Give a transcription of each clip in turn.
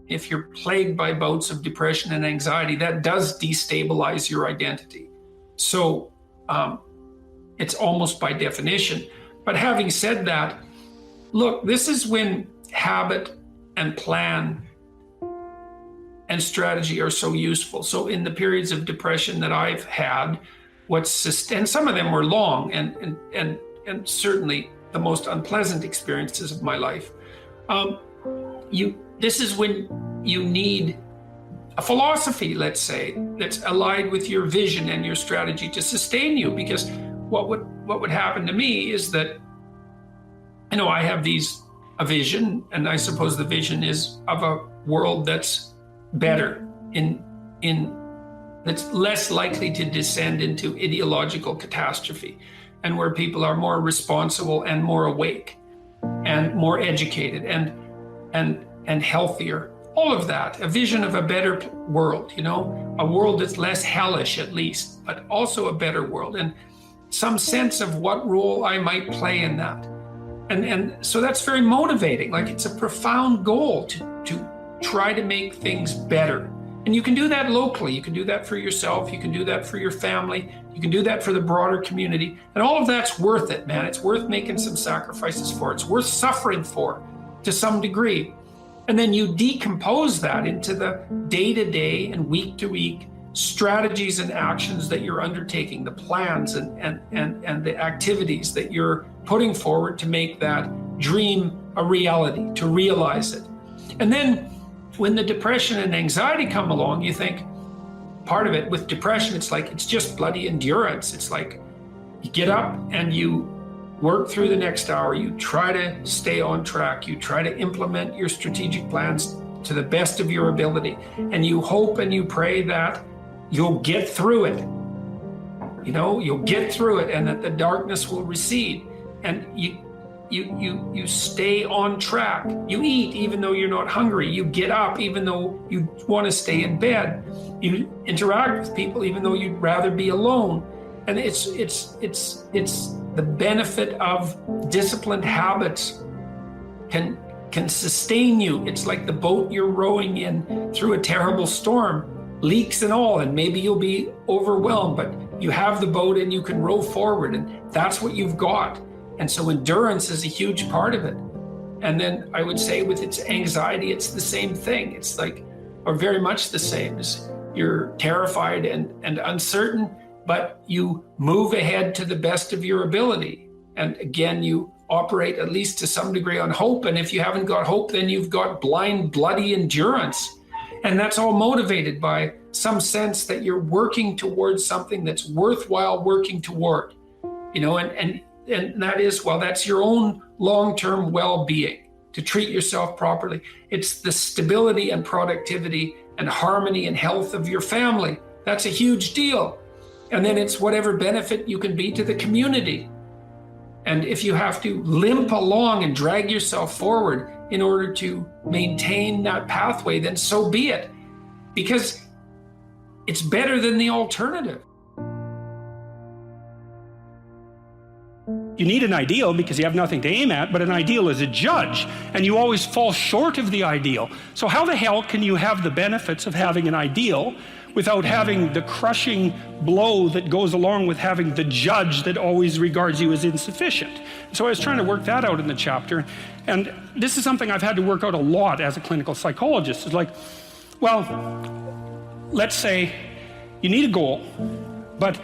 if you're plagued by bouts of depression and anxiety, that does destabilize your identity. So it's almost by definition. But having said that, look, this is when habit and plan and strategy are so useful. So in the periods of depression that I've had, and some of them were long and certainly the most unpleasant experiences of my life. This is when you need a philosophy, let's say, that's allied with your vision and your strategy to sustain you. Because what would happen to me is that, I have a vision, and I suppose the vision is of a world that's better, that's less likely to descend into ideological catastrophe, and where people are more responsible and more awake and more educated and healthier. All of that, a vision of a better world, a world that's less hellish at least, but also a better world, and some sense of what role I might play in that. And so that's very motivating. Like, it's a profound goal to try to make things better. And you can do that locally. You can do that for yourself. You can do that for your family. You can do that for the broader community. And all of that's worth it, man. It's worth making some sacrifices for. It's worth suffering for to some degree. And then you decompose that into the day-to-day and week-to-week strategies and actions that you're undertaking, the plans and the activities that you're putting forward to make that dream a reality, to realize it. And then when the depression and anxiety come along, you think, part of it with depression, it's just bloody endurance. It's like you get up and you work through the next hour, you try to stay on track, you try to implement your strategic plans to the best of your ability, and you hope and you pray that you'll get through it. You'll get through it, and that the darkness will recede, and you stay on track. You eat even though you're not hungry. You get up even though you want to stay in bed. You interact with people even though you'd rather be alone. And it's the benefit of disciplined habits can sustain you. It's like the boat you're rowing in through a terrible storm, leaks and all, and maybe you'll be overwhelmed, but you have the boat and you can row forward, and that's what you've got. And so endurance is a huge part of it. And then I would say with its anxiety, it's the same thing. It's like, or very much the same. You're terrified and uncertain, but you move ahead to the best of your ability. And again, you operate at least to some degree on hope. And if you haven't got hope, then you've got blind, bloody endurance. And that's all motivated by some sense that you're working towards something that's worthwhile working toward, and that is, that's your own long-term well-being, to treat yourself properly. It's the stability and productivity and harmony and health of your family. That's a huge deal. And then it's whatever benefit you can be to the community. And if you have to limp along and drag yourself forward in order to maintain that pathway, then so be it, because it's better than the alternative. You need an ideal because you have nothing to aim at, but an ideal is a judge, and you always fall short of the ideal. So how the hell can you have the benefits of having an ideal without having the crushing blow that goes along with having the judge that always regards you as insufficient? So I was trying to work that out in the chapter, and this is something I've had to work out a lot as a clinical psychologist. It's like, let's say you need a goal, but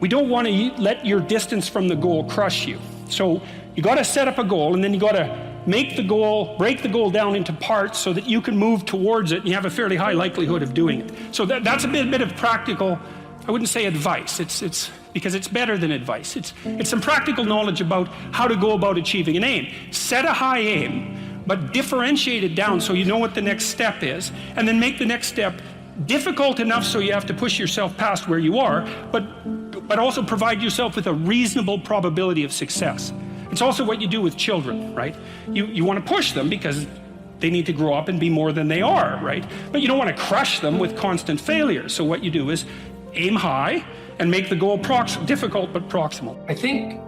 we don't want to let your distance from the goal crush you. So you got to set up a goal, and then you got to break the goal down into parts so that you can move towards it, and you have a fairly high likelihood of doing it. So that's a bit of practical, I wouldn't say advice, it's because it's better than advice. It's some practical knowledge about how to go about achieving an aim. Set a high aim, but differentiate it down so you know what the next step is, and then make the next step difficult enough so you have to push yourself past where you are, but also provide yourself with a reasonable probability of success. It's also what you do with children, right? You want to push them because they need to grow up and be more than they are, right? But you don't want to crush them with constant failure. So what you do is aim high and make the goal difficult but proximal. I think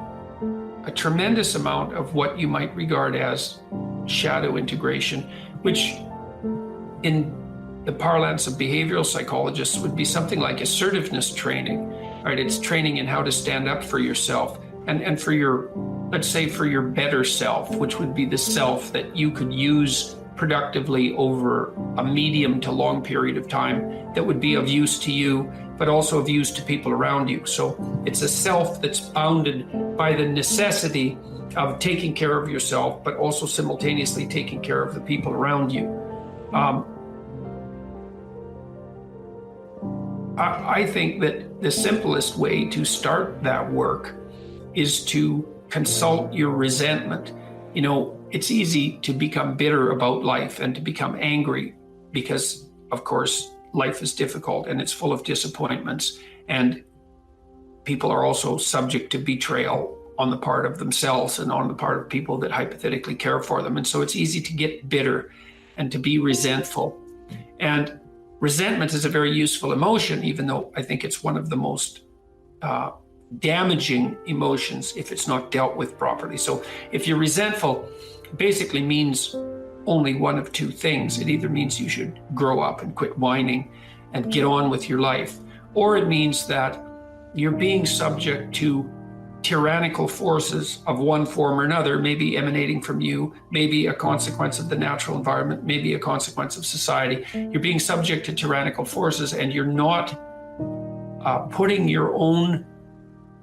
a tremendous amount of what you might regard as shadow integration, which in the parlance of behavioral psychologists would be something like assertiveness training, right? It's training in how to stand up for yourself and for your, let's say, for your better self, which would be the self that you could use productively over a medium to long period of time that would be of use to you, but also of use to people around you. So it's a self that's bounded by the necessity of taking care of yourself, but also simultaneously taking care of the people around you. I think that the simplest way to start that work is to consult your resentment. You know, it's easy to become bitter about life and to become angry because, of course, life is difficult and it's full of disappointments, and people are also subject to betrayal on the part of themselves and on the part of people that hypothetically care for them. And so it's easy to get bitter and to be resentful. And resentment is a very useful emotion, even though I think it's one of the most damaging emotions if it's not dealt with properly. So if you're resentful, it basically means only one of two things. It either means you should grow up and quit whining and get on with your life, or it means that you're being subject to tyrannical forces of one form or another, maybe emanating from you, maybe a consequence of the natural environment, maybe a consequence of society. You're being subject to tyrannical forces and you're not putting your own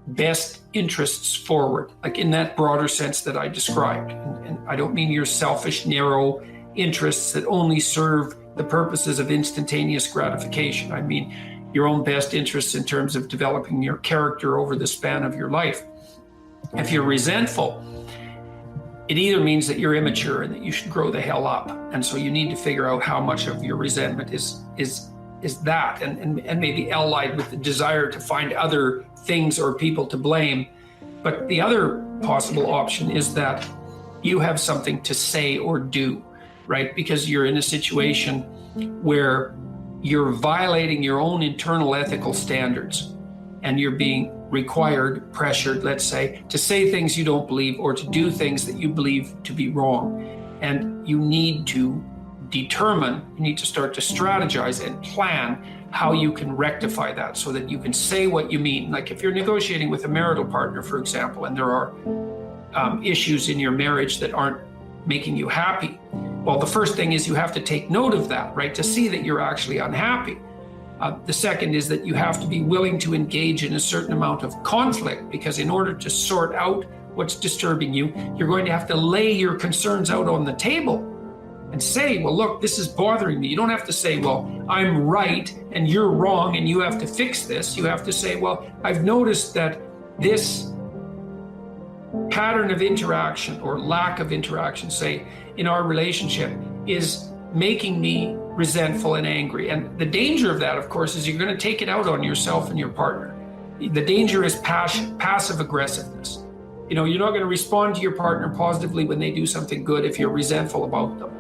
best interests forward, like in that broader sense that I described. And I don't mean your selfish, narrow interests that only serve the purposes of instantaneous gratification. I mean your own best interests in terms of developing your character over the span of your life. If you're resentful, it either means that you're immature and that you should grow the hell up. And so you need to figure out how much of your resentment is that, and maybe allied with the desire to find other things or people to blame. But the other possible option is that you have something to say or do, right? Because you're in a situation where you're violating your own internal ethical standards and you're being required, pressured, let's say things you don't believe or to do things that you believe to be wrong. And you need to determine, you need to start to strategize and plan how you can rectify that so that you can say what you mean. Like if you're negotiating with a marital partner, for example, and there are issues in your marriage that aren't making you happy, well, the first thing is you have to take note of that, right? To see that you're actually unhappy. The second is that you have to be willing to engage in a certain amount of conflict, because in order to sort out what's disturbing you, you're going to have to lay your concerns out on the table and say, well, look, this is bothering me. You don't have to say, well, I'm right and you're wrong and you have to fix this. You have to say, well, I've noticed that this pattern of interaction or lack of interaction, say, in our relationship is making me resentful and angry. And the danger of that, of course, is you're going to take it out on yourself and your partner. The danger is passive aggressiveness. You know, you're not going to respond to your partner positively when they do something good if you're resentful about them.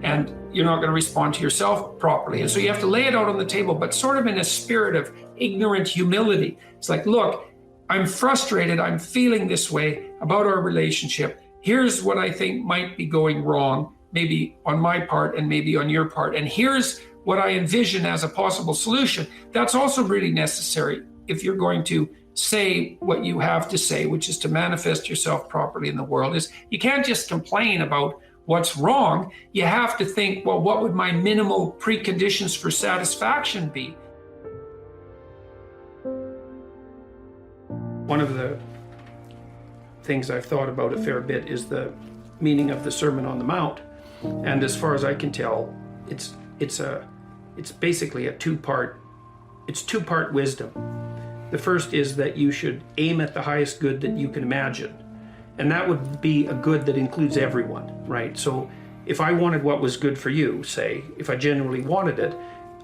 And you're not going to respond to yourself properly. And so you have to lay it out on the table, but sort of in a spirit of ignorant humility. It's like, look, I'm frustrated. I'm feeling this way about our relationship. Here's what I think might be going wrong, maybe on my part and maybe on your part. And here's what I envision as a possible solution. That's also really necessary if you're going to say what you have to say, which is to manifest yourself properly in the world. Is you can't just complain about what's wrong. You have to think, well, what would my minimal preconditions for satisfaction be? One of the things I've thought about a fair bit is the meaning of the Sermon on the Mount. And as far as I can tell, it's basically two-part wisdom. The first is that you should aim at the highest good that you can imagine. And that would be a good that includes everyone, right? So if I wanted what was good for you, say, if I genuinely wanted it,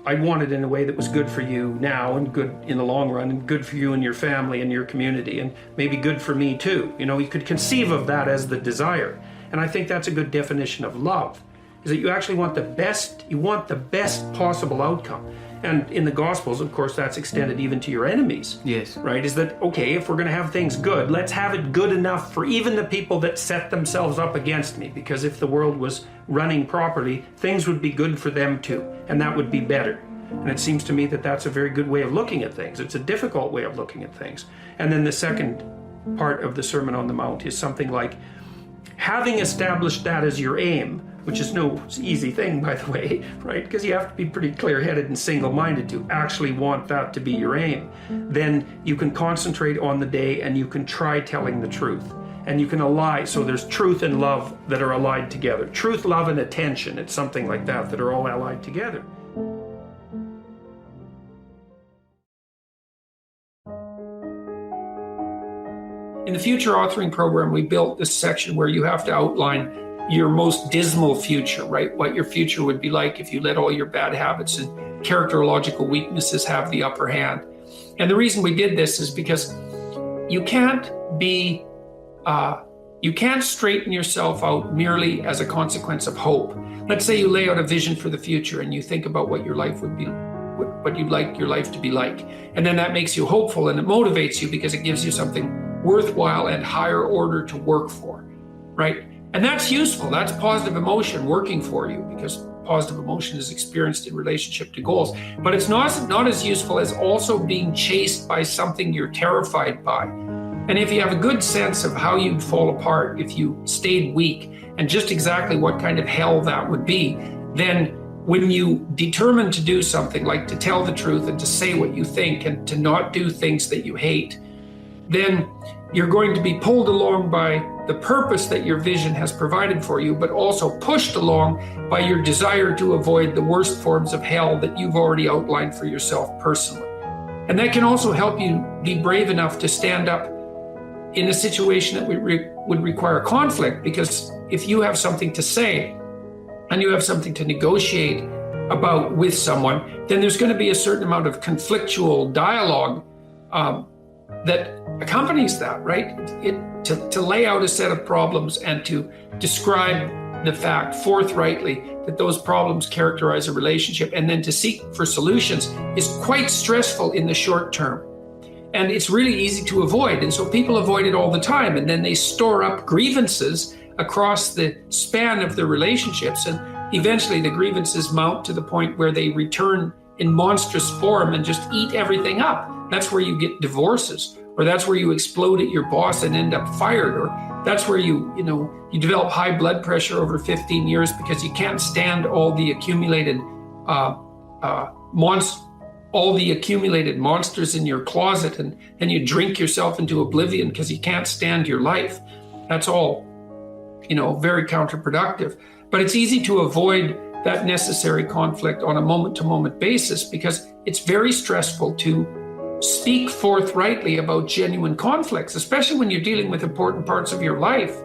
I'd want it in a way that was good for you now and good in the long run and good for you and your family and your community and maybe good for me too. You know, you could conceive of that as the desire. And I think that's a good definition of love. is that you actually want the best possible outcome. And in the Gospels, of course, that's extended even to your enemies. Yes. Right? Is that, okay, if we're going to have things good, let's have it good enough for even the people that set themselves up against me. Because if the world was running properly, things would be good for them too. And that would be better. And it seems to me that that's a very good way of looking at things. It's a difficult way of looking at things. And then the second part of the Sermon on the Mount is something like, having established that as your aim, which is no easy thing, by the way, right? Because you have to be pretty clear-headed and single-minded to actually want that to be your aim. Then you can concentrate on the day and you can try telling the truth. And you can ally, so there's truth and love that are allied together. Truth, love, and attention, it's something like that are all allied together. In the future authoring program, we built this section where you have to outline your most dismal future, right? What your future would be like if you let all your bad habits and characterological weaknesses have the upper hand. And the reason we did this is because you can't straighten yourself out merely as a consequence of hope. Let's say you lay out a vision for the future and you think about what your life would be, what you'd like your life to be like. And then that makes you hopeful and it motivates you because it gives you something worthwhile and higher order to work for, right? And that's useful. That's positive emotion working for you because positive emotion is experienced in relationship to goals. But it's not as useful as also being chased by something you're terrified by. And if you have a good sense of how you'd fall apart if you stayed weak and just exactly what kind of hell that would be, then when you determine to do something like to tell the truth and to say what you think and to not do things that you hate, then you're going to be pulled along by the purpose that your vision has provided for you, but also pushed along by your desire to avoid the worst forms of hell that you've already outlined for yourself personally. And that can also help you be brave enough to stand up in a situation that would require conflict, because if you have something to say and you have something to negotiate about with someone, then there's going to be a certain amount of conflictual dialogue that accompanies that, right? To lay out a set of problems and to describe the fact forthrightly that those problems characterize a relationship and then to seek for solutions is quite stressful in the short term. And it's really easy to avoid. And so people avoid it all the time. And then they store up grievances across the span of their relationships. And eventually the grievances mount to the point where they return in monstrous form and just eat everything up. That's where you get divorces, or that's where you explode at your boss and end up fired, or that's where you develop high blood pressure over 15 years because you can't stand all the accumulated monsters in your closet, and then you drink yourself into oblivion because you can't stand your life. That's all, very counterproductive. But it's easy to avoid that necessary conflict on a moment-to-moment basis because it's very stressful to speak forthrightly about genuine conflicts, especially when you're dealing with important parts of your life.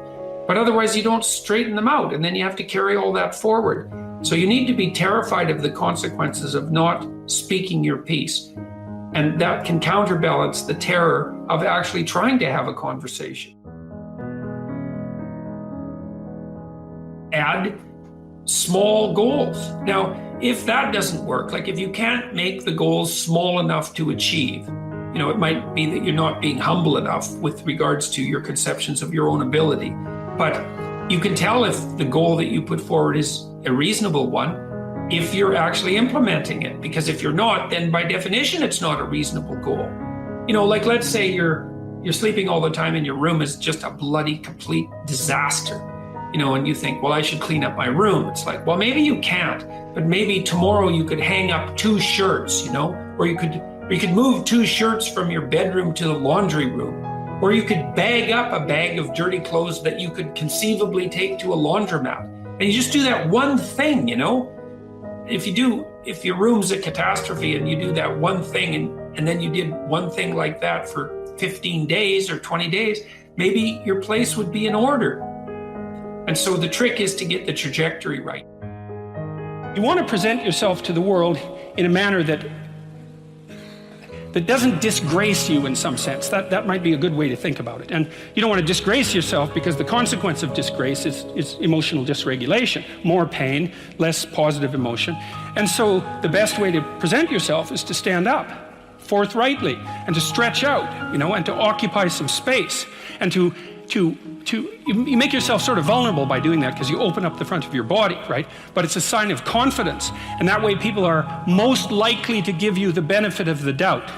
But otherwise you don't straighten them out, and then you have to carry all that forward. So you need to be terrified of the consequences of not speaking your piece. And that can counterbalance the terror of actually trying to have a conversation. Add small goals. Now, if that doesn't work, like if you can't make the goals small enough to achieve, it might be that you're not being humble enough with regards to your conceptions of your own ability. But you can tell if the goal that you put forward is a reasonable one if you're actually implementing it. Because if you're not, then by definition, it's not a reasonable goal. Like let's say you're sleeping all the time and your room is just a bloody complete disaster. And you think, well, I should clean up my room. It's like, well, maybe you can't, but maybe tomorrow you could hang up 2 shirts, or you could move 2 shirts from your bedroom to the laundry room, or you could bag up a bag of dirty clothes that you could conceivably take to a laundromat. And you just do that one thing, If your room's a catastrophe and you do that one thing and then you did one thing like that for 15 days or 20 days, maybe your place would be in order. And so the trick is to get the trajectory right. You want to present yourself to the world in a manner that that doesn't disgrace you in some sense. That might be a good way to think about it. And you don't want to disgrace yourself, because the consequence of disgrace is emotional dysregulation, more pain, less positive emotion. And so the best way to present yourself is to stand up forthrightly and to stretch out, and to occupy some space, and you make yourself sort of vulnerable by doing that, because you open up the front of your body, right? But it's a sign of confidence, and that way people are most likely to give you the benefit of the doubt.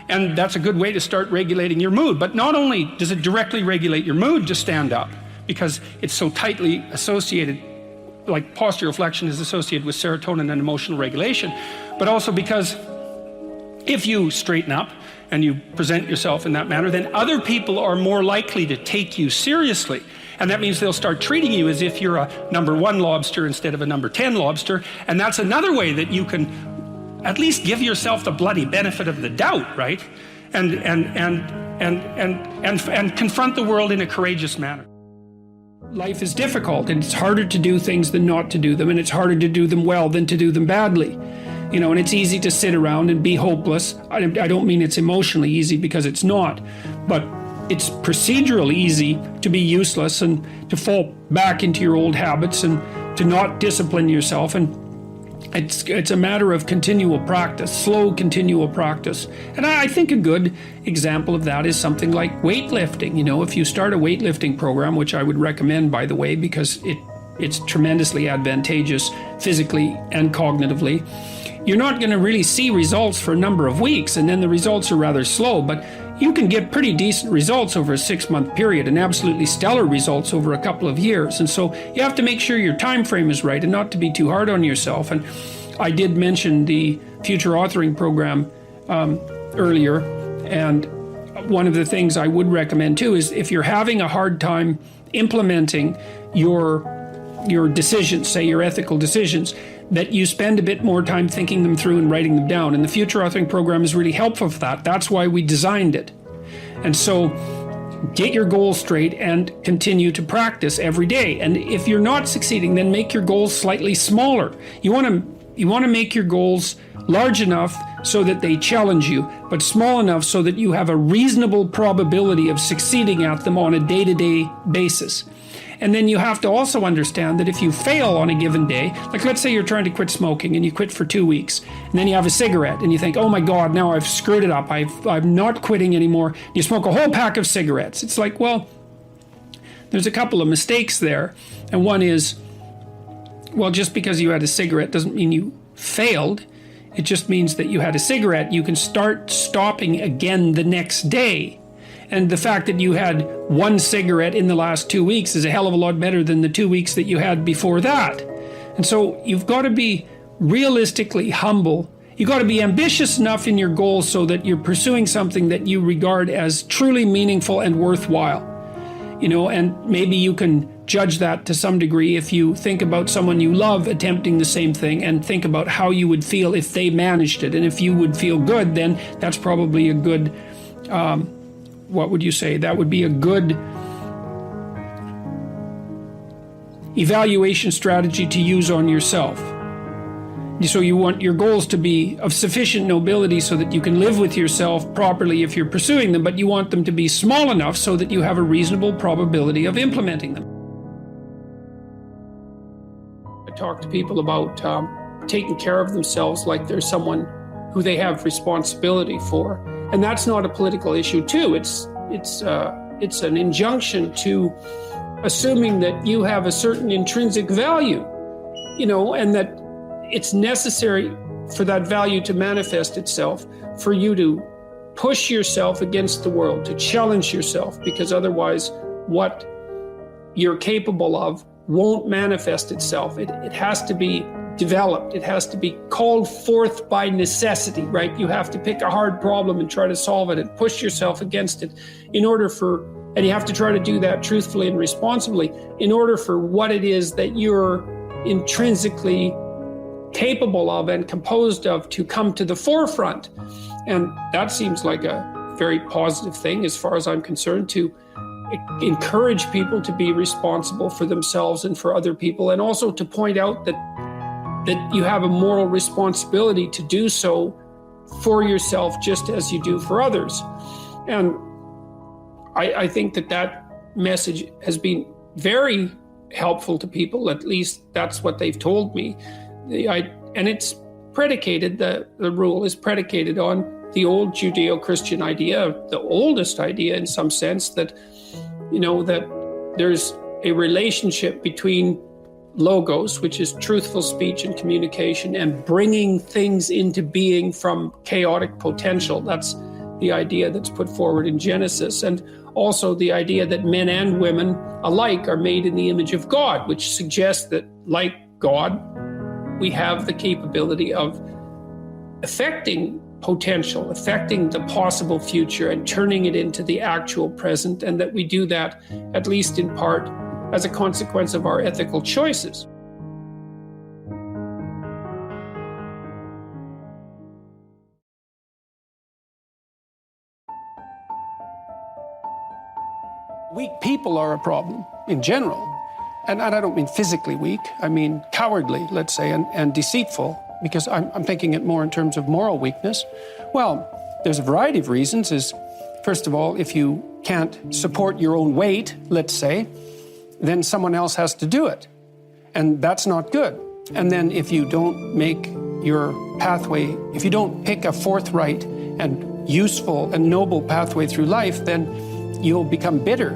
And that's a good way to start regulating your mood. But not only does it directly regulate your mood to stand up, because it's so tightly associated, like postural flexion is associated with serotonin and emotional regulation, but also because if you straighten up and you present yourself in that manner, then other people are more likely to take you seriously. And that means they'll start treating you as if you're a number 1 lobster instead of a number 10 lobster. And that's another way that you can at least give yourself the bloody benefit of the doubt, right? And confront the world in a courageous manner. Life is difficult, and it's harder to do things than not to do them, and it's harder to do them well than to do them badly. And it's easy to sit around and be hopeless. I don't mean it's emotionally easy, because it's not, but it's procedurally easy to be useless and to fall back into your old habits and to not discipline yourself. And it's a matter of continual practice, slow continual practice. And I think a good example of that is something like weightlifting. If you start a weightlifting program, which I would recommend, by the way, because it's tremendously advantageous physically and cognitively, you're not going to really see results for a number of weeks, and then the results are rather slow, but you can get pretty decent results over a 6-month period and absolutely stellar results over a couple of years. And so you have to make sure your time frame is right and not to be too hard on yourself. And I did mention the future authoring program earlier, and one of the things I would recommend too is, if you're having a hard time implementing your decisions, say your ethical decisions, that you spend a bit more time thinking them through and writing them down. And the future authoring program is really helpful for that. That's why we designed it. And so get your goals straight and continue to practice every day. And if you're not succeeding, then make your goals slightly smaller. You want to make your goals large enough so that they challenge you, but small enough so that you have a reasonable probability of succeeding at them on a day-to-day basis. And then you have to also understand that if you fail on a given day, like let's say you're trying to quit smoking and you quit for 2 weeks, and then you have a cigarette and you think, oh my God, now I've screwed it up. I'm not quitting anymore. You smoke a whole pack of cigarettes. It's like, well, there's a couple of mistakes there. And one is, well, just because you had a cigarette doesn't mean you failed. It just means that you had a cigarette. You can start stopping again the next day. And the fact that you had 1 cigarette in the last 2 weeks is a hell of a lot better than the 2 weeks that you had before that. And so you've got to be realistically humble. You've got to be ambitious enough in your goals so that you're pursuing something that you regard as truly meaningful and worthwhile. And maybe you can judge that to some degree if you think about someone you love attempting the same thing, and think about how you would feel if they managed it. And if you would feel good, then that's probably a good what would you say? That would be a good evaluation strategy to use on yourself. So you want your goals to be of sufficient nobility so that you can live with yourself properly if you're pursuing them, but you want them to be small enough so that you have a reasonable probability of implementing them. I talk to people about taking care of themselves like they're someone who they have responsibility for. And that's not a political issue too. It's an injunction to assuming that you have a certain intrinsic value, and that it's necessary for that value to manifest itself, for you to push yourself against the world, to challenge yourself, because otherwise what you're capable of won't manifest itself. It has to be developed. It has to be called forth by necessity, right? You have to pick a hard problem and try to solve it and push yourself against it and you have to try to do that truthfully and responsibly in order for what it is that you're intrinsically capable of and composed of to come to the forefront. And that seems like a very positive thing as far as I'm concerned, to encourage people to be responsible for themselves and for other people, and also to point out that you have a moral responsibility to do so for yourself just as you do for others. And I think that message has been very helpful to people. At least that's what they've told me. And it's predicated, the rule is predicated on the old Judeo-Christian idea, the oldest idea in some sense, that, that there's a relationship between logos, which is truthful speech and communication, and bringing things into being from chaotic potential. That's the idea that's put forward in Genesis. And also the idea that men and women alike are made in the image of God, which suggests that, like God, we have the capability of affecting potential, affecting the possible future and turning it into the actual present, and that we do that, at least in part, as a consequence of our ethical choices. Weak people are a problem in general. And I don't mean physically weak, I mean cowardly, let's say, and deceitful, because I'm thinking it more in terms of moral weakness. Well, there's a variety of reasons. First of all, if you can't support your own weight, let's say, then someone else has to do it. And that's not good. And then if you don't make your pathway, if you don't pick a forthright and useful and noble pathway through life, then you'll become bitter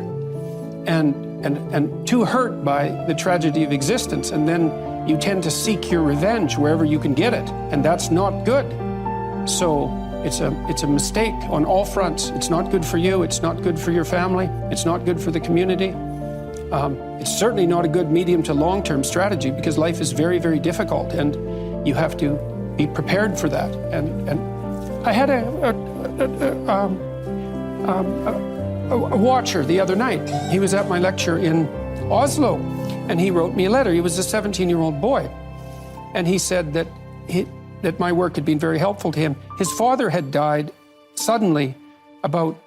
and too hurt by the tragedy of existence. And then you tend to seek your revenge wherever you can get it. And that's not good. So it's a mistake on all fronts. It's not good for you. It's not good for your family. It's not good for the community. It's certainly not a good medium to long-term strategy, because life is very, very difficult, and you have to be prepared for that. And I had a watcher the other night. He was at my lecture in Oslo, and he wrote me a letter. He was a 17-year-old boy, and he said that my work had been very helpful to him. His father had died suddenly about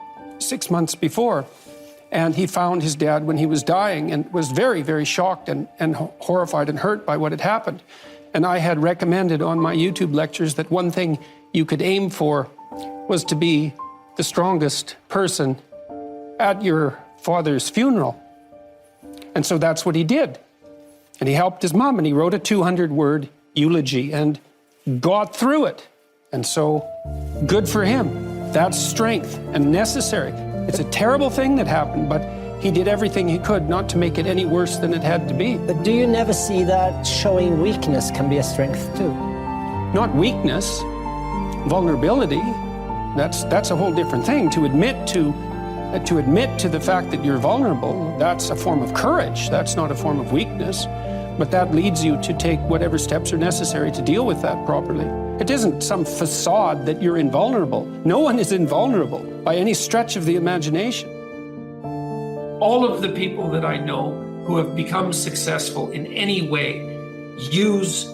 6 months before. And he found his dad when he was dying and was very, very shocked and horrified and hurt by what had happened. And I had recommended on my YouTube lectures that one thing you could aim for was to be the strongest person at your father's funeral. And so that's what he did. And he helped his mom, and he wrote a 200-word eulogy and got through it. And so good for him. That's strength and necessary. It's a terrible thing that happened, but he did everything he could not to make it any worse than it had to be. But do you never see that showing weakness can be a strength too? Not weakness, vulnerability. That's a whole different thing. To admit to the fact that you're vulnerable, that's a form of courage. That's not a form of weakness. But that leads you to take whatever steps are necessary to deal with that properly. It isn't some facade that you're invulnerable. No one is invulnerable by any stretch of the imagination. All of the people that I know who have become successful in any way use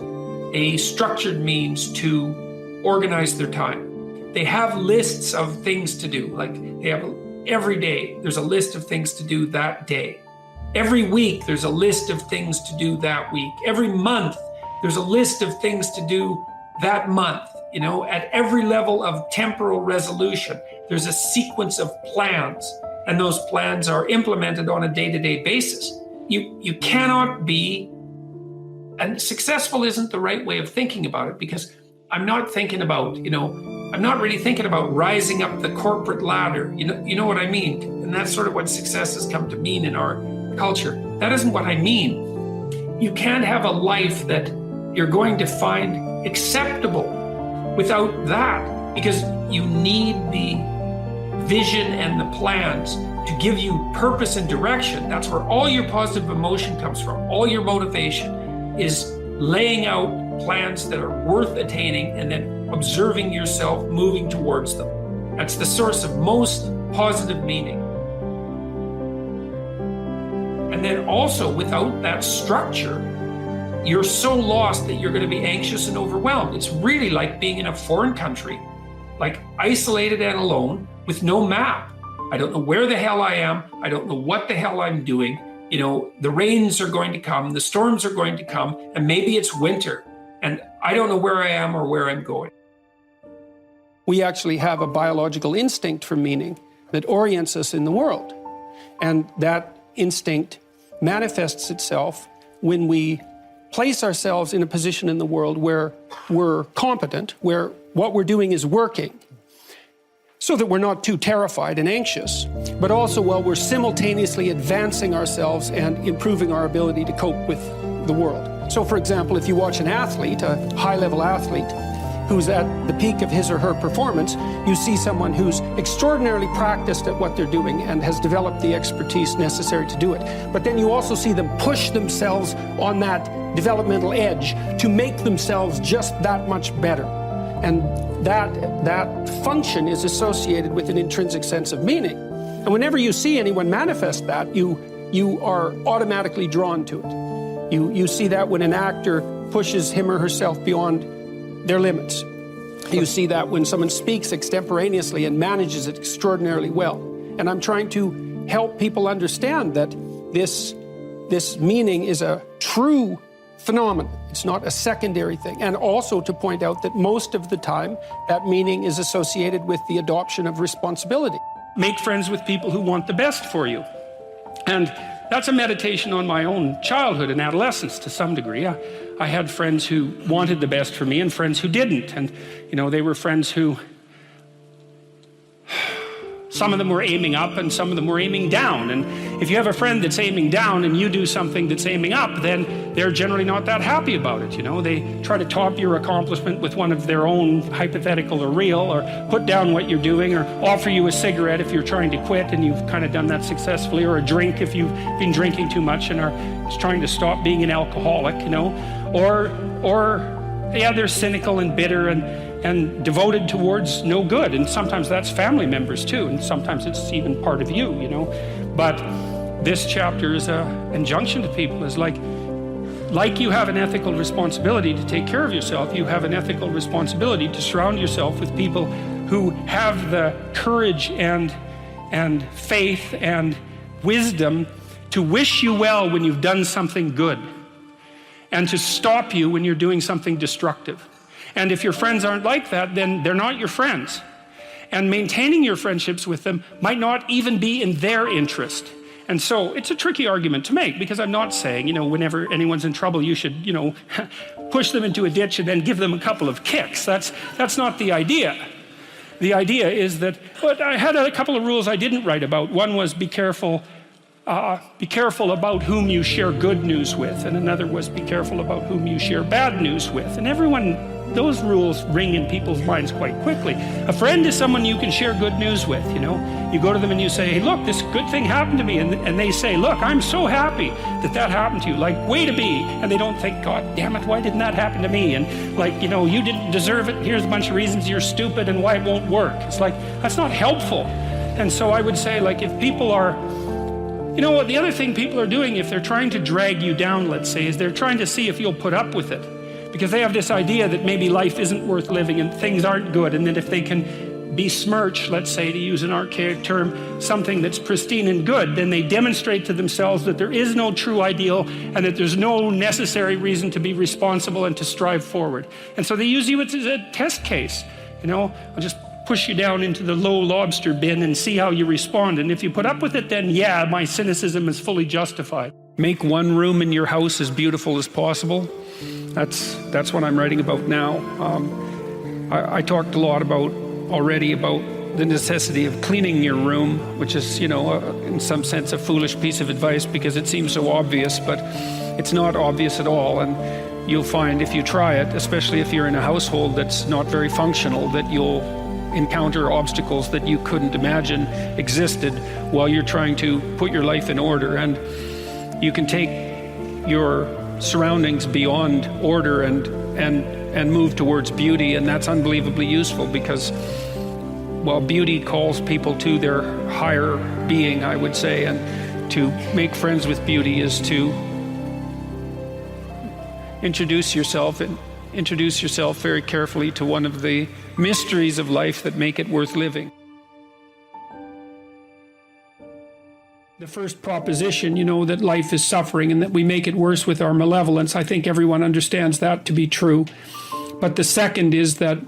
a structured means to organize their time. They have lists of things to do. Like they have every day, there's a list of things to do that day. Every week, there's a list of things to do that week. Every month, there's a list of things to do that month. At every level of temporal resolution, there's a sequence of plans, and those plans are implemented on a day-to-day basis. You cannot be, and successful isn't the right way of thinking about it, because I'm not thinking about, I'm not really thinking about rising up the corporate ladder. You know what I mean? And that's sort of what success has come to mean in our culture. That isn't what I mean. You can't have a life that you're going to find acceptable without that, because you need the vision and the plans to give you purpose and direction. That's where all your positive emotion comes from. All your motivation is laying out plans that are worth attaining and then observing yourself moving towards them. That's the source of most positive meaning. And then also, without that structure, you're so lost that you're going to be anxious and overwhelmed. It's really like being in a foreign country, like isolated and alone with no map. I don't know where the hell I am. I don't know what the hell I'm doing. The rains are going to come, the storms are going to come, and maybe it's winter, and I don't know where I am or where I'm going. we actually have a biological instinct for meaning that orients us in the world. And that instinct manifests itself when we place ourselves in a position in the world where we're competent, where what we're doing is working, so that we're not too terrified and anxious, but also while we're simultaneously advancing ourselves and improving our ability to cope with the world. So for example, if you watch an athlete, a high-level athlete, who's at the peak of his or her performance, you see someone who's extraordinarily practiced at what they're doing and has developed the expertise necessary to do it. But then you also see them push themselves on that developmental edge to make themselves just that much better. And that function is associated with an intrinsic sense of meaning. And whenever you see anyone manifest that, you are automatically drawn to it. You see that when an actor pushes him or herself beyond their limits. You see that when someone speaks extemporaneously and manages it extraordinarily well. And I'm trying to help people understand that this meaning is a true phenomenon. It's not a secondary thing. And also to point out that most of the time, that meaning is associated with the adoption of responsibility. Make friends with people who want the best for you. And that's a meditation on my own childhood and adolescence to some degree. I had friends who wanted the best for me and friends who didn't. And, you know, they were friends who, some of them were aiming up and some of them were aiming down. And if you have a friend that's aiming down and you do something that's aiming up, then they're generally not that happy about it, you know. They try to top your accomplishment with one of their own, hypothetical or real, or put down what you're doing, or offer you a cigarette if you're trying to quit and you've kind of done that successfully, or a drink if you've been drinking too much and are trying to stop being an alcoholic, you know. Or yeah, they're cynical and bitter and devoted towards no good. And sometimes that's family members too, and sometimes it's even part of you, you know. But this chapter is an injunction to people, is like you have an ethical responsibility to take care of yourself, you have an ethical responsibility to surround yourself with people who have the courage and faith and wisdom to wish you well when you've done something good, and to stop you when you're doing something destructive. And if your friends aren't like that, then they're not your friends. And maintaining your friendships with them might not even be in their interest. And so it's a tricky argument to make, because I'm not saying, you know, whenever anyone's in trouble, you should, you know, push them into a ditch and then give them a couple of kicks. That's not the idea. The idea is that, but I had a couple of rules I didn't write about. One was be careful about whom you share good news with, and another was be careful about whom you share bad news with. And those rules ring in people's minds quite quickly. A friend is someone you can share good news with, you know. You go to them and you say, hey, look, this good thing happened to me. And they say, look, I'm so happy that happened to you. Like, way to be. And they don't think, God damn it, why didn't that happen to me? And like, you know, you didn't deserve it. Here's a bunch of reasons you're stupid and why it won't work. It's like, that's not helpful. And so I would say, like, if people are, you know what, the other thing people are doing, if they're trying to drag you down, let's say, is they're trying to see if you'll put up with it. Because they have this idea that maybe life isn't worth living and things aren't good, and that if they can besmirch, let's say, to use an archaic term, something that's pristine and good, then they demonstrate to themselves that there is no true ideal and that there's no necessary reason to be responsible and to strive forward. And so they use you as a test case. You know, I'll just push you down into the low lobster bin and see how you respond. And if you put up with it, then yeah, my cynicism is fully justified. Make one room in your house as beautiful as possible. That's what I'm writing about now. I talked a lot already about the necessity of cleaning your room, which is, you know, in some sense a foolish piece of advice because it seems so obvious, but it's not obvious at all. And you'll find if you try it, especially if you're in a household that's not very functional, that you'll encounter obstacles that you couldn't imagine existed while you're trying to put your life in order. And you can take your surroundings beyond order and move towards beauty, and that's unbelievably useful because, well, beauty calls people to their higher being, I would say, and to make friends with beauty is to introduce yourself very carefully to one of the mysteries of life that make it worth living. The first proposition, you know, that life is suffering and that we make it worse with our malevolence, I think everyone understands that to be true. But the second is that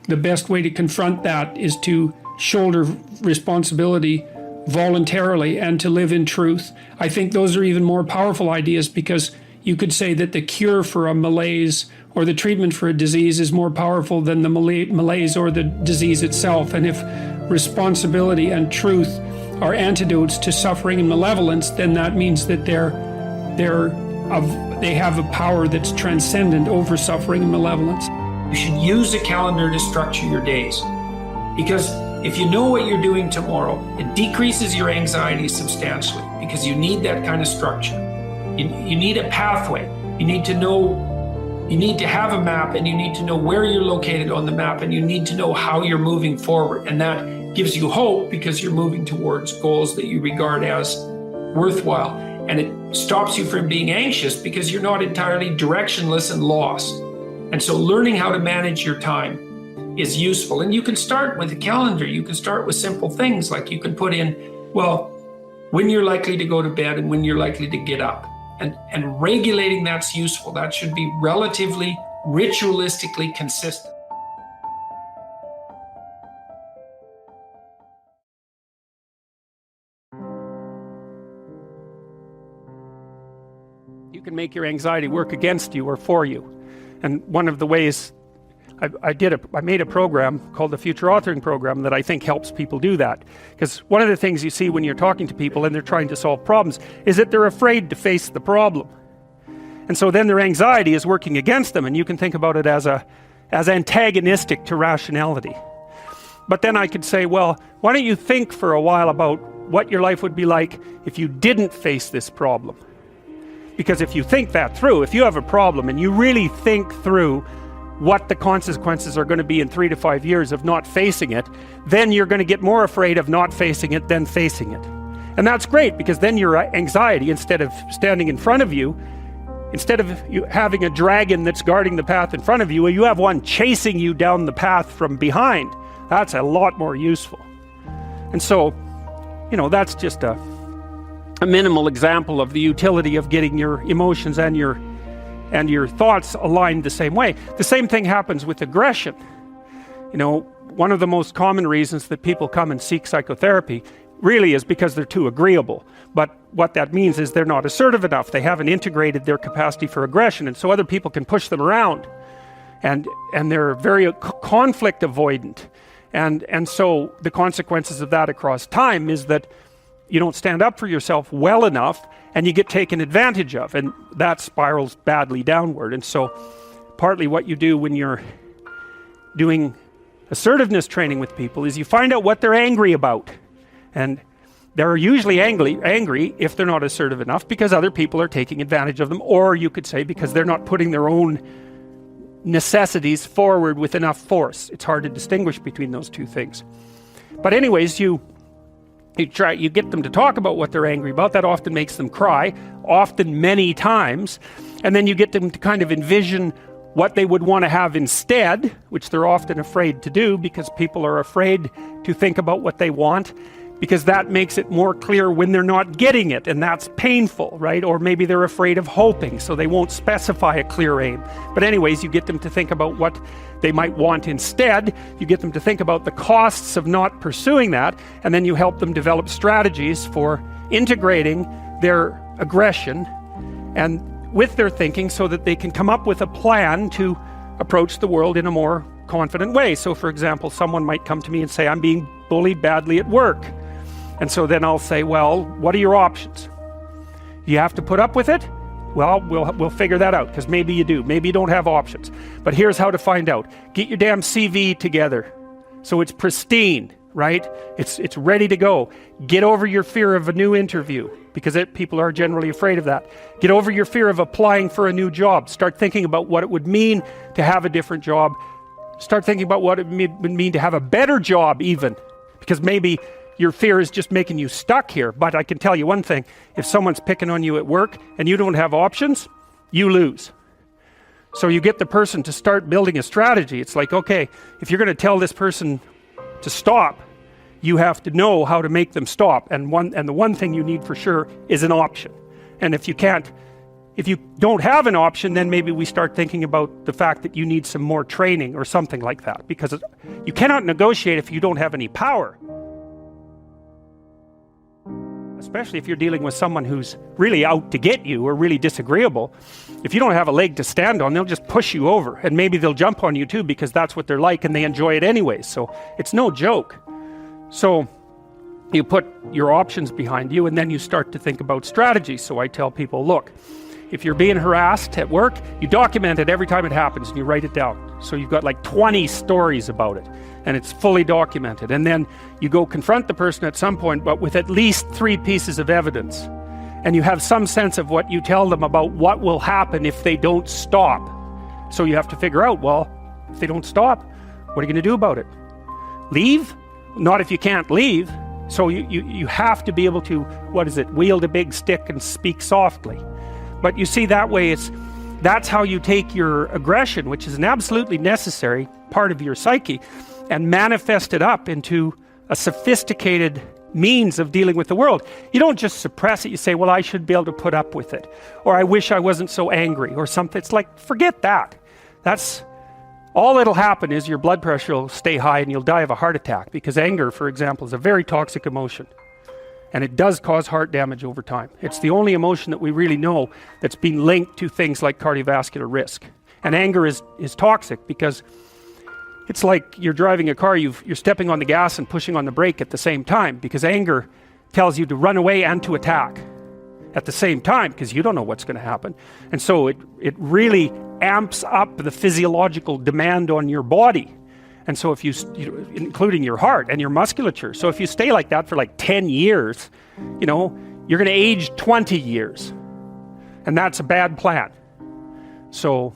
the best way to confront that is to shoulder responsibility voluntarily and to live in truth. I think those are even more powerful ideas, because you could say that the cure for a malaise or the treatment for a disease is more powerful than the malaise or the disease itself. And if responsibility and truth are antidotes to suffering and malevolence, then that means that they have a power that's transcendent over suffering and malevolence. You should use a calendar to structure your days, because if you know what you're doing tomorrow, it decreases your anxiety substantially, because you need that kind of structure. You need a pathway. You need to know, you need to have a map, and you need to know where you're located on the map, and you need to know how you're moving forward. And that gives you hope, because you're moving towards goals that you regard as worthwhile. And it stops you from being anxious, because you're not entirely directionless and lost. And so learning how to manage your time is useful. And you can start with a calendar. You can start with simple things, like you can put in, well, when you're likely to go to bed and when you're likely to get up. And regulating that's useful. That should be relatively ritualistically consistent. You can make your anxiety work against you or for you. And one of the ways I made a program called the Future Authoring Program that I think helps people do that. Because one of the things you see when you're talking to people and they're trying to solve problems is that they're afraid to face the problem. And so then their anxiety is working against them, and you can think about it as antagonistic to rationality. But then I could say, well, why don't you think for a while about what your life would be like if you didn't face this problem? Because if you think that through, if you have a problem and you really think through what the consequences are going to be in 3 to 5 years of not facing it, then you're going to get more afraid of not facing it than facing it. And that's great, because then your anxiety, instead of standing in front of you, instead of you having a dragon that's guarding the path in front of you, you have one chasing you down the path from behind. That's a lot more useful. And so, that's just a minimal example of the utility of getting your emotions and your thoughts aligned the same way. The same thing happens with aggression. One of the most common reasons that people come and seek psychotherapy really is because they're too agreeable. But what that means is they're not assertive enough. They haven't integrated their capacity for aggression, and so other people can push them around. And they're very conflict avoidant. And so the consequences of that across time is that you don't stand up for yourself well enough, and you get taken advantage of, and that spirals badly downward. And so partly what you do when you're doing assertiveness training with people is you find out what they're angry about. And they're usually angry if they're not assertive enough, because other people are taking advantage of them, or you could say because they're not putting their own necessities forward with enough force. It's hard to distinguish between those two things. But anyways, you get them to talk about what they're angry about. That often makes them cry, often many times. And then you get them to kind of envision what they would want to have instead, which they're often afraid to do, because people are afraid to think about what they want, because that makes it more clear when they're not getting it, and that's painful, right? Or maybe they're afraid of hoping, so they won't specify a clear aim. But anyways, you get them to think about what they might want instead. You get them to think about the costs of not pursuing that, and then you help them develop strategies for integrating their aggression and with their thinking, so that they can come up with a plan to approach the world in a more confident way. So for example, someone might come to me and say, I'm being bullied badly at work. And so then I'll say, well, what are your options? You have to put up with it? Well, we'll figure that out, because maybe you do. Maybe you don't have options. But here's how to find out. Get your damn CV together so it's pristine, right? It's ready to go. Get over your fear of a new interview, because people are generally afraid of that. Get over your fear of applying for a new job. Start thinking about what it would mean to have a different job. Start thinking about what it would mean to have a better job even, because maybe your fear is just making you stuck here. But I can tell you one thing, if someone's picking on you at work and you don't have options, you lose. So you get the person to start building a strategy. It's like, okay, if you're going to tell this person to stop, you have to know how to make them stop. And the one thing you need for sure is an option. And if you can't if you don't have an option, then maybe we start thinking about the fact that you need some more training or something like that, because you cannot negotiate if you don't have any power. Especially if you're dealing with someone who's really out to get you or really disagreeable. If you don't have a leg to stand on, they'll just push you over, and maybe they'll jump on you too, because that's what they're like and they enjoy it anyways. So it's no joke. So you put your options behind you, and then you start to think about strategy. So I tell people, look, if you're being harassed at work, you document it every time it happens and you write it down. So you've got like 20 stories about it, and it's fully documented. And then you go confront the person at some point, but with at least 3 pieces of evidence. And you have some sense of what you tell them about what will happen if they don't stop. So you have to figure out, well, if they don't stop, what are you going to do about it? Leave? Not if you can't leave. So you have to be able to, wield a big stick and speak softly. But you see, that way that's how you take your aggression, which is an absolutely necessary part of your psyche, and manifest it up into a sophisticated means of dealing with the world. You don't just suppress it. You say, well, I should be able to put up with it, or I wish I wasn't so angry, or something. It's like, forget that. That's all that'll happen is your blood pressure will stay high and you'll die of a heart attack, because anger, for example, is a very toxic emotion. And it does cause heart damage over time. It's the only emotion that we really know that's been linked to things like cardiovascular risk. And anger is toxic, because it's like you're driving a car, you're stepping on the gas and pushing on the brake at the same time, because anger tells you to run away and to attack at the same time, because you don't know what's going to happen. And so it really amps up the physiological demand on your body. And so if you including your heart and your musculature. So if you stay like that for like 10 years, you're going to age 20 years. And that's a bad plan. So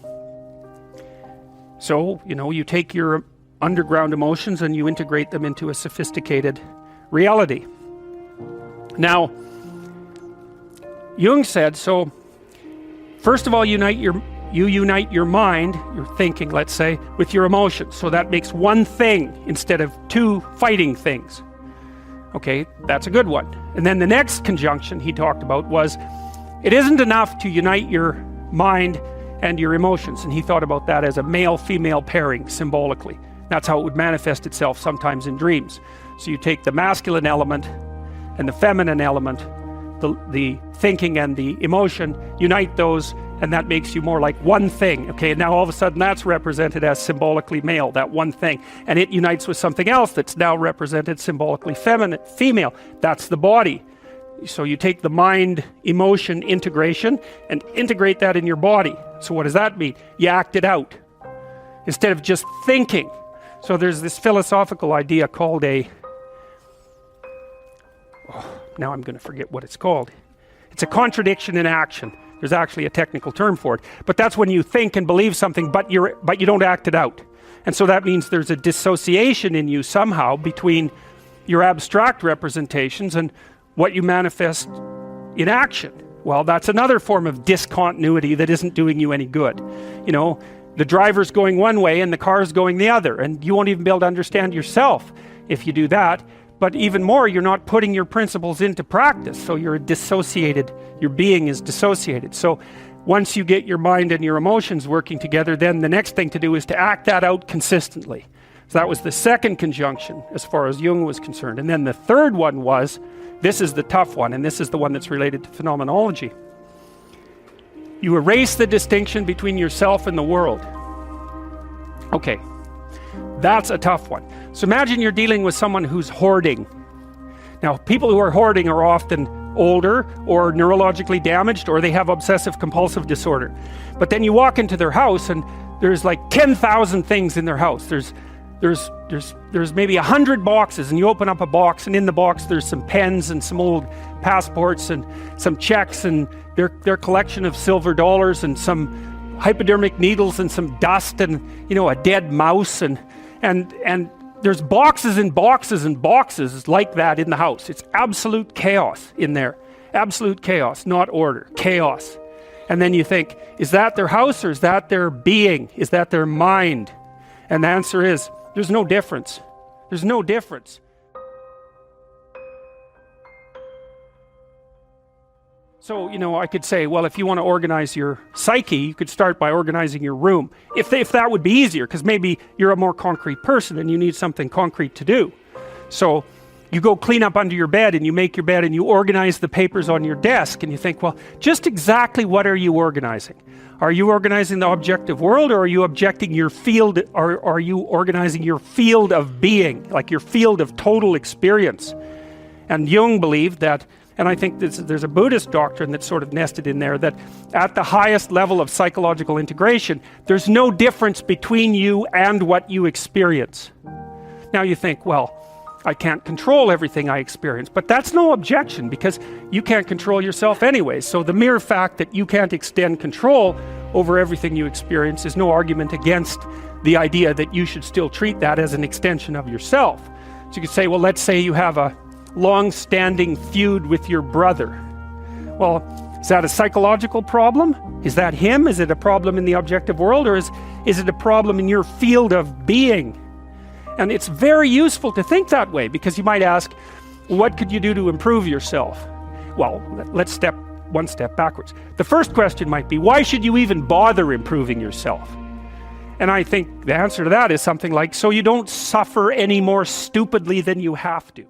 you take your underground emotions and you integrate them into a sophisticated reality. Now, Jung said, so first of all, you unite your mind, your thinking, let's say, with your emotions. So that makes one thing instead of 2 fighting things. Okay, that's a good one. And then the next conjunction he talked about was, it isn't enough to unite your mind and your emotions. And he thought about that as a male-female pairing symbolically. That's how it would manifest itself sometimes in dreams. So you take the masculine element and the feminine element, the thinking and the emotion, unite those, and that makes you more like one thing. Okay, and now all of a sudden that's represented as symbolically male, that one thing, and it unites with something else that's now represented symbolically female. That's the body. So you take the mind emotion integration and integrate that in your body. So what does that mean? You act it out instead of just thinking. So there's this philosophical idea called now I'm going to forget what it's called. It's a contradiction in action. There's actually a technical term for it. But that's when you think and believe something, but you don't act it out. And so that means there's a dissociation in you somehow between your abstract representations and what you manifest in action. Well, that's another form of discontinuity that isn't doing you any good. The driver's going one way and the car's going the other, and you won't even be able to understand yourself if you do that. But even more, you're not putting your principles into practice, so you're dissociated, your being is dissociated. So once you get your mind and your emotions working together, then the next thing to do is to act that out consistently. So that was the second conjunction as far as Jung was concerned. And then the third one was, this is the tough one, and this is the one that's related to phenomenology. You erase the distinction between yourself and the world. Okay, that's a tough one. So imagine you're dealing with someone who's hoarding. Now, people who are hoarding are often older or neurologically damaged, or they have obsessive compulsive disorder. But then you walk into their house and there's like 10,000 things in their house. There's maybe 100 boxes, and you open up a box, and in the box there's some pens and some old passports and some checks and their collection of silver dollars and some hypodermic needles and some dust and a dead mouse and there's boxes and boxes and boxes like that in the house. It's absolute chaos in there. Absolute chaos, not order, chaos. And then you think, is that their house, or is that their being? Is that their mind? And the answer is, there's no difference. There's no difference. So, I could say, well, if you want to organize your psyche, you could start by organizing your room. If that would be easier, because maybe you're a more concrete person and you need something concrete to do. So you go clean up under your bed and you make your bed and you organize the papers on your desk and you think, well, just exactly what are you organizing? Are you organizing the objective world, or are you objecting your field, or are you organizing your field of being, like your field of total experience? And Jung believed that, and I think there's a Buddhist doctrine that's sort of nested in there, that at the highest level of psychological integration, there's no difference between you and what you experience. Now you think, well, I can't control everything I experience, but that's no objection, because you can't control yourself anyway. So the mere fact that you can't extend control over everything you experience is no argument against the idea that you should still treat that as an extension of yourself. So you could say, well, let's say you have a long-standing feud with your brother. Well, is that a psychological problem? Is that him? Is it a problem in the objective world, or is it a problem in your field of being? And it's very useful to think that way, because you might ask, what could you do to improve yourself? Well, let's step one step backwards. The first question might be, why should you even bother improving yourself? And I think the answer to that is something like, so you don't suffer any more stupidly than you have to.